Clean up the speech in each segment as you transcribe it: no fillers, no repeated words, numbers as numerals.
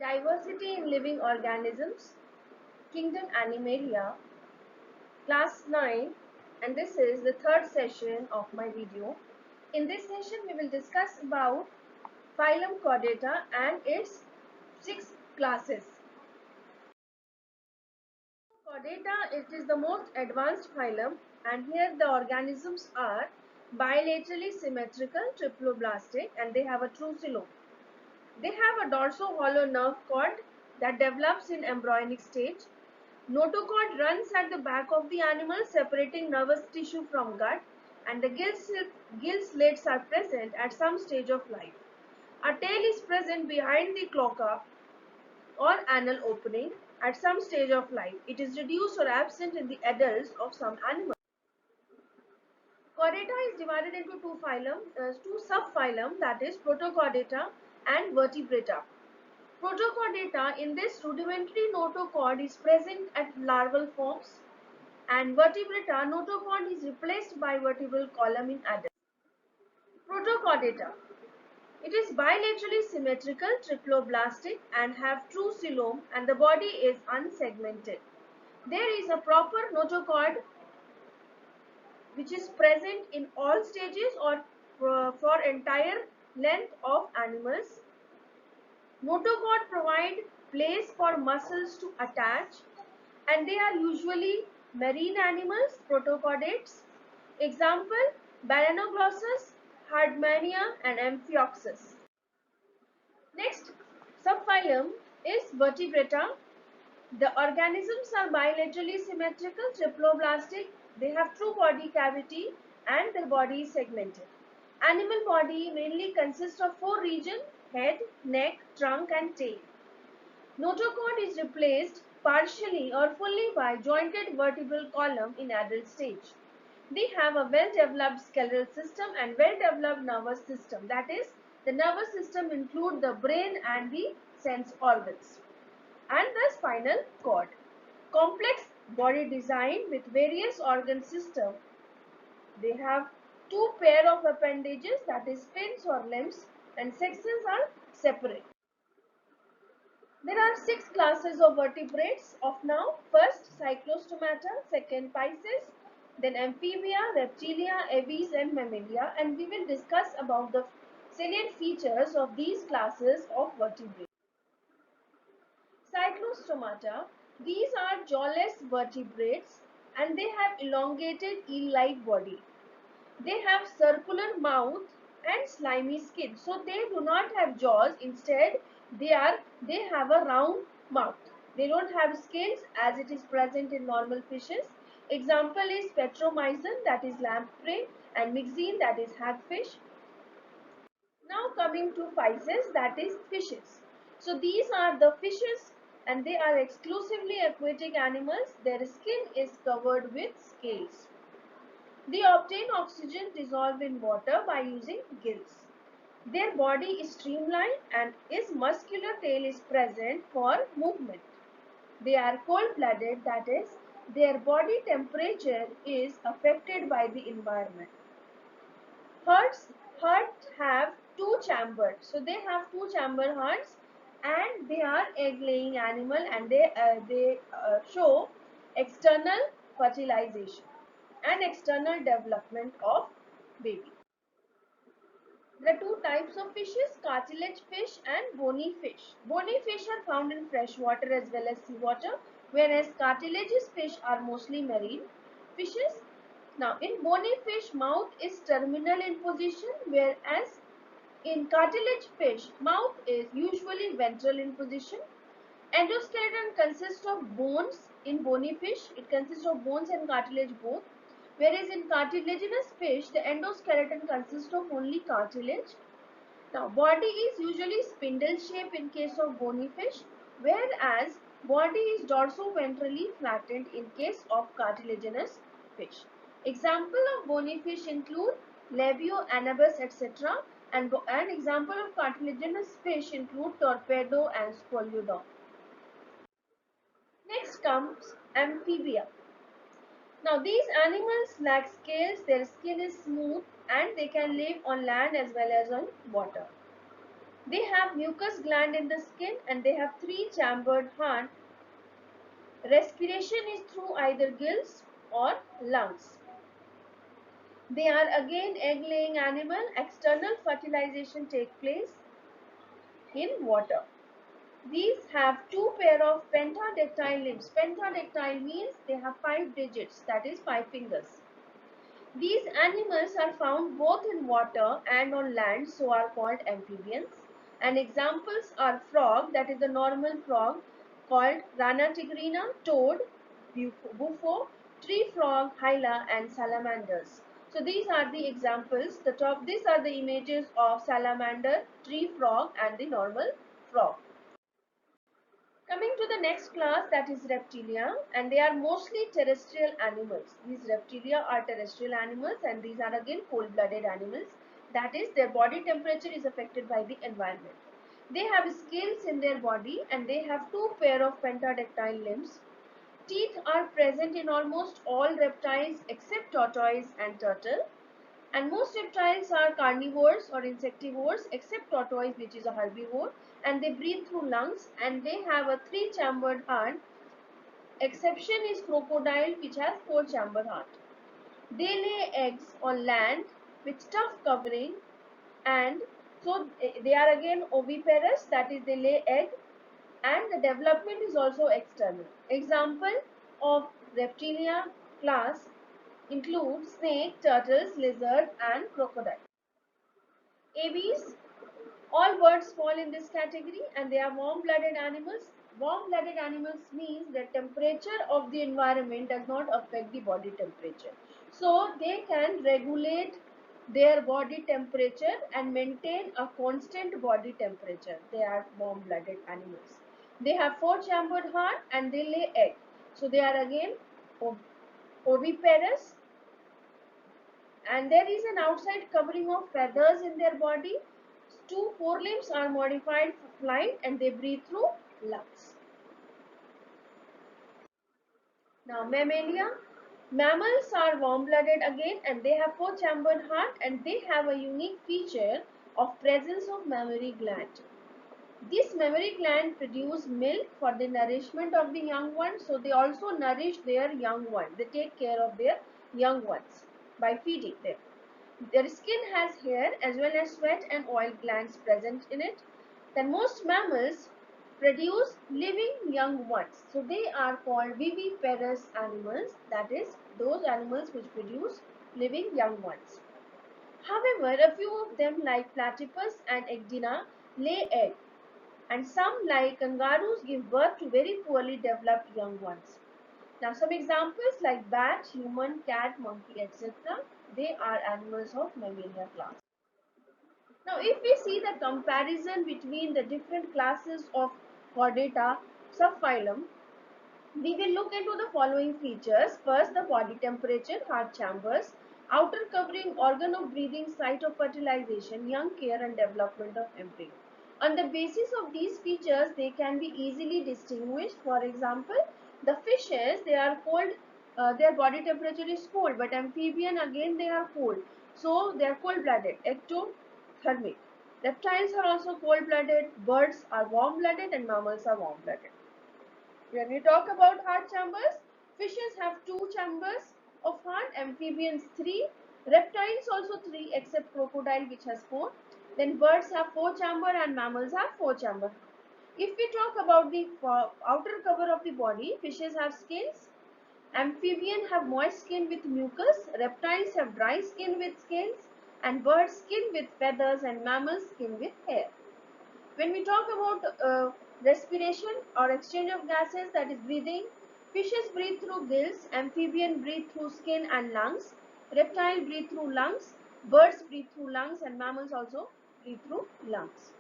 Diversity in living organisms, Kingdom Animalia, class 9, and this is the third session of my video. In this session we will discuss about phylum Chordata and its 6 classes. Chordata, it is the most advanced phylum, and here the organisms are bilaterally symmetrical, triploblastic, and they have a true coelom. They have a dorso-hollow nerve cord that develops in embryonic stage. Notochord runs at the back of the animal, separating nervous tissue from gut, and the gill slits are present at some stage of life. A tail is present behind the cloaca or anal opening at some stage of life. It is reduced or absent in the adults of some animals. Chordata is divided into two subphylum, that is Protochordata and Vertebrata. Protochordata, in this rudimentary notochord is present at larval forms, and Vertebrata notochord is replaced by vertebral column in adults. Protochordata. It is bilaterally symmetrical, triploblastic, and have true coelom, and the body is unsegmented. There is a proper notochord which is present in all stages or for entire length of animals. Notochord provide place for muscles to attach, and they are usually marine animals, protochordates. Example, Balanoglossus, Hardmania, and Amphioxus. Next subphylum is Vertebrata. The organisms are bilaterally symmetrical, triploblastic. They have true body cavity and their body is segmented. Animal body mainly consists of 4 regions: head, neck, trunk and tail. Notochord is replaced partially or fully by jointed vertebral column in adult stage. They have a well-developed skeletal system and well-developed nervous system. That is, the nervous system includes the brain and the sense organs. And the spinal cord. Complex body design with various organ system. They have 2 pair of appendages, that is fins or limbs, and sexes are separate. There are 6 classes of vertebrates of now. First, Cyclostomata, second, Pisces, then Amphibia, Reptilia, Aves and Mammalia, and we will discuss about the salient features of these classes of vertebrates. Cyclostomata, these are jawless vertebrates and they have elongated eel-like body. They have circular mouth and slimy skin. So they do not have jaws. Instead, they have a round mouth. They don't have scales as it is present in normal fishes. Example is Petromyzon, that is lamprey, and Myxine, that is hagfish. Now coming to physes, that is fishes. So these are the fishes and they are exclusively aquatic animals. Their skin is covered with scales. They obtain oxygen dissolved in water by using gills. Their body is streamlined and its muscular tail is present for movement. They are cold-blooded, that is, their body temperature is affected by the environment. Hearts have 2 chambers. So they have 2 chamber hearts and they are egg-laying animal and they show external fertilization and external development of baby. There are 2 types of fishes, cartilage fish and bony fish. Bony fish are found in fresh water as well as seawater, whereas cartilaginous fish are mostly marine fishes. Now, in bony fish, mouth is terminal in position, whereas in cartilage fish, mouth is usually ventral in position. Endoskeleton consists of bones in bony fish. It consists of bones and cartilage both. Whereas in cartilaginous fish, the endoskeleton consists of only cartilage. Now, body is usually spindle shape in case of bony fish, whereas body is dorso-ventrally flattened in case of cartilaginous fish. Example of bony fish include labio, anabas, etc. And example of cartilaginous fish include torpedo and scolodon. Next comes amphibia. Now these animals lack scales, their skin is smooth and they can live on land as well as on water. They have mucus gland in the skin and they have three chambered heart. Respiration is through either gills or lungs. They are again egg-laying animal. External fertilization takes place in water. These have two pair of pentadactyl limbs. Pentadactyl means they have 5 digits, that is 5 fingers. These animals are found both in water and on land, so are called amphibians. And examples are frog, that is the normal frog called Rana tigrina, toad, bufo, tree frog, hyla, and salamanders. So these are the examples. These are the images of salamander, tree frog, and the normal frog. Coming to the next class, that is reptilia, and they are mostly terrestrial animals. These reptilia are terrestrial animals and these are again cold-blooded animals. That is, their body temperature is affected by the environment. They have scales in their body and they have two pair of pentadactyl limbs. Teeth are present in almost all reptiles except tortoise and turtle. And most reptiles are carnivores or insectivores except tortoise, which is a herbivore, and they breathe through lungs and they have a three-chambered heart. Exception is crocodile, which has four-chambered heart. They lay eggs on land with tough covering, and so they are again oviparous, that is they lay egg, and the development is also external. Example of reptilia class include snake, turtles, lizard, and crocodile. Aves, all birds fall in this category and they are warm-blooded animals. Warm-blooded animals means the temperature of the environment does not affect the body temperature. So they can regulate their body temperature and maintain a constant body temperature. They are warm-blooded animals. They have four-chambered heart and they lay egg. So they are again oviparous, and there is an outside covering of feathers in their body. Two forelimbs are modified for flight and they breathe through lungs. Now mammalia. Mammals are warm-blooded again and they have four-chambered heart and they have a unique feature of presence of mammary gland. This mammary gland produce milk for the nourishment of the young ones, so they also nourish their young ones. They take care of their young ones by feeding them. Their skin has hair as well as sweat and oil glands present in it. Then most mammals produce living young ones. So they are called viviparous animals, that is those animals which produce living young ones. However, a few of them like platypus and ecdina lay egg, and some like kangaroos give birth to very poorly developed young ones. Now some examples like bat, human, cat, monkey, etc. They are animals of mammalia class. Now if we see the comparison between the different classes of chordata subphylum, we will look into the following features. First, the body temperature, heart chambers, outer covering, organ of breathing, site of fertilization, young care and development of embryo. On the basis of these features, they can be easily distinguished. For example, the fishes, they are cold, their body temperature is cold, but amphibian again they are cold. So they are cold-blooded, ectothermic. Reptiles are also cold-blooded, birds are warm-blooded and mammals are warm-blooded. When we talk about heart chambers, fishes have two chambers of heart, amphibians three, reptiles also three except crocodile which has four. Then birds have four chamber and mammals have four chamber. If we talk about the outer cover of the body, fishes have scales, amphibians have moist skin with mucus, reptiles have dry skin with scales, and birds skin with feathers and mammals skin with hair. When we talk about respiration or exchange of gases, that is breathing, fishes breathe through gills, amphibian breathe through skin and lungs, reptile breathe through lungs, birds breathe through lungs and mammals also breathe through lungs.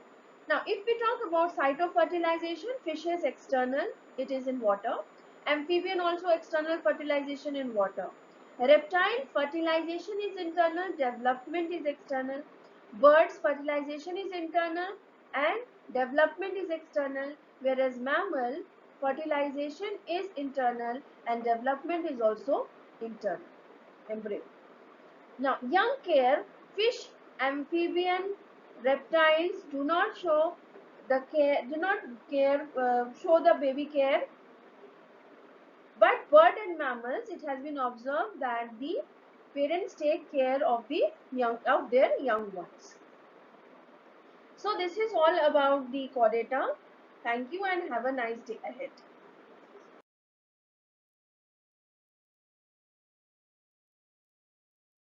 Now if we talk about site of fertilization, fishes external, it is in water, amphibian also external fertilization in water. Reptile fertilization is internal, development is external. Birds fertilization is internal and development is external, whereas mammal fertilization is internal and development is also internal, embryo. Now young care, fish, amphibian, Reptiles do not show show the baby care, but bird and mammals, it has been observed that the parents take care of their young ones. So this is all about the chordata. Thank you and have a nice day ahead.